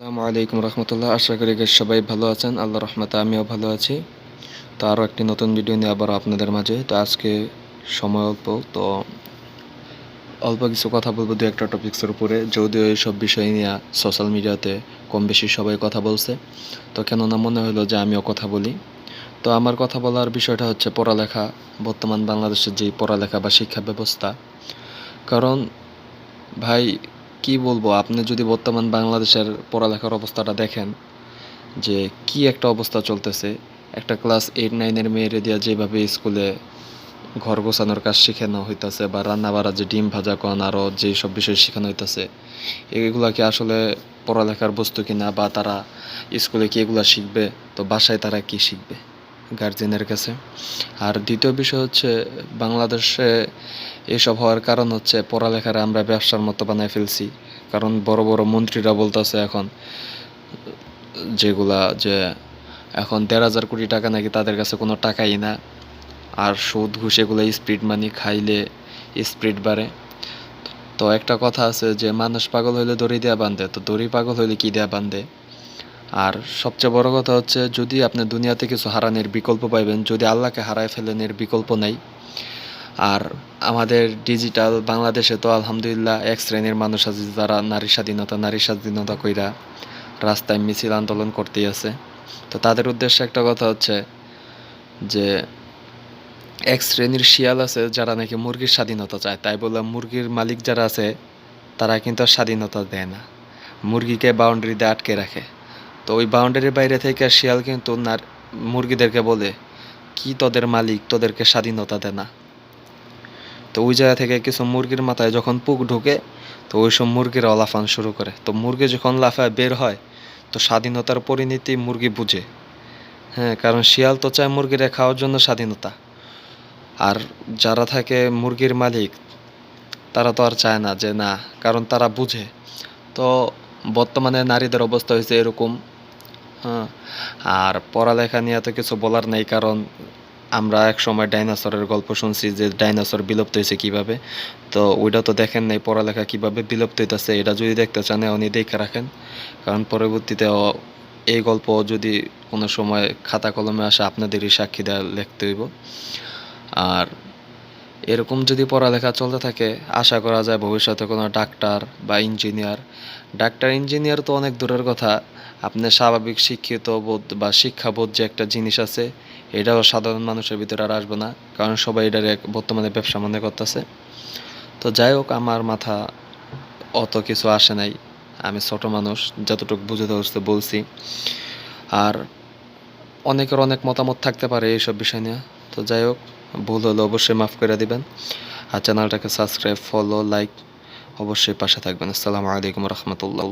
আসসালামু আলাইকুম রহমতুল্লাহ। আশা করি সবাই ভালো আছেন। আল্লাহ রহমতে আমিও ভালো আছি। তো আরও একটি নতুন ভিডিও নিয়ে আবার আপনাদের মাঝে। তো আজকে সময় অল্প, তো অল্প কিছু কথা বলবো দু একটা টপিক্সের উপরে, যদিও এইসব বিষয় নিয়ে সোশ্যাল মিডিয়াতে কম বেশি সবাই কথা বলছে। তো কেননা মনে হলো যে আমিও কথা বলি। তো আমার কথা বলার বিষয়টা হচ্ছে পড়ালেখা, বর্তমান বাংলাদেশের যেই পড়ালেখা বা শিক্ষা ব্যবস্থা। কারণ ভাই, কি বলবো, আপনি যদি বর্তমান বাংলাদেশের পড়ালেখার অবস্থাটা দেখেন যে কি একটা অবস্থা চলতেছে। একটা ক্লাস 8-9-এর মেয়েরে দিয়া যেভাবে স্কুলে ঘর গোছানোর কাজ শেখানো হইতাছে, বা রান্না বাড়া, যে ডিম ভাজা কন আরও যেই সব বিষয় শেখানো হইতাছে, এগুলা কি আসলে পড়ালেখার বস্তু কিনা, বা তারা স্কুলে কি এগুলা শিখবে? তো বাসায় তারা কি শিখবে গার্জেনের কাছে? আর দ্বিতীয় বিষয় হচ্ছে, বাংলাদেশে এসব হওয়ার কারণ হচ্ছে পড়ালেখারে আমরা ব্যবসার মতো বানায় ফেলছি। কারণ বড় বড় মন্ত্রীরা বলতেছে এখন যেগুলা যে এখন ১,৫০০ কোটি টাকা নাকি তাদের কাছে কোনো টাকাই না। আর সুদ ঘুষ এগুলো স্পিড মানি খাইলে স্পিড বাড়ে। তো একটা কথা আছে যে মানুষ পাগল হইলে দড়ি দেয়া বাঁধে, তো দড়ি পাগল হইলে কি দেয়া বাঁধে। আর সবচেয়ে বড় কথা হচ্ছে, যদি আপনি দুনিয়াতে কিছু হারানোর বিকল্প পাইবেন, যদি আল্লাহকে হারায় ফেলেন এর বিকল্প নাই। আর আমাদের ডিজিটাল বাংলাদেশে তো আলহামদুলিল্লাহ এক শ্রেণীর মানুষ আছে যারা নারী স্বাধীনতা কইরা রাস্তায় মিছিল আন্দোলন করতেই আছে। তো তাদের উদ্দেশ্যে একটা কথা হচ্ছে যে এক শ্রেণীর শিয়াল আছে যারা নাকি মুরগির স্বাধীনতা চায়, তাই বলে মুরগির মালিক যারা আছে তারা কিন্তু স্বাধীনতা দেয় না, মুরগিকে বাউন্ডারিতে আটকে রাখে। তো ওই বাউন্ডারির বাইরে থেকে শিয়াল কিন্তু মুরগিদেরকে বলে কি তোদের মালিক তোদেরকে স্বাধীনতা দেয় না। তো ওই জায়গা থেকে কিছু মুরগির মাথায় যখন পুক ঢোকে, তো ওই সব মুরগিরা লাফান শুরু করে। তো মুরগি যখন লাফায় বের হয়, তো স্বাধীনতার পরিণতি মুরগি বুঝে। হ্যাঁ, কারণ শিয়াল তো চায় মুরগিরা খাওয়ার জন্য স্বাধীনতা। আর যারা থাকে মুরগির মালিক, তারা তো আর চায় না যে না, কারণ তারা বুঝে। তো বর্তমানে নারীদের অবস্থা হয়েছে এরকম। হ্যাঁ, আর পড়ালেখা নিয়ে তো কিছু বলার নেই, কারণ আমরা এক সময় ডাইনোসরের গল্প শুনছি যে ডাইনোসর বিলুপ্ত হয়েছে কিভাবে। তো ওইটা তো দেখেন নাই পড়ালেখা কিভাবে বিলুপ্ত হইতেছে। এটা যদি দেখতে চান উনি দেখে রাখেন, কারণ পরবর্তীতে এই গল্প যদি কোনো সময় খাতা কলমে আসে, আপনাদেরই সাক্ষী দেওয়া লিখতে হইব। আর এরকম যদি পড়ালেখা চলতে থাকে, আশা করা যায় ভবিষ্যতে কোনো ডাক্তার ইঞ্জিনিয়ার তো অনেক দূরের কথা, আপনার স্বাভাবিক শিক্ষিত বোধ বা শিক্ষাবোধ যে একটা জিনিস আছে, এটাও সাধারণ মানুষের ভিতরে আর আসবে না, কারণ সবাই এটার বর্তমানে ব্যবসা মনে করতেছে। তো যাই হোক, আমার মাথা অত কিছু আসে নাই, আমি ছোট মানুষ, যতটুকু বুঝতে বুঝতে বলছি। আর অনেকের অনেক মতামত থাকতে পারে এইসব বিষয় নিয়ে। তো যাই হোক, ভুল হলে অবশ্যই মাফ করে দিবেন। আর চ্যানেলটাকে সাবস্ক্রাইব, ফলো, লাইক অবশ্যই পাশে থাকবেন। আসসালামু আলাইকুম রহমতুল্লাহ।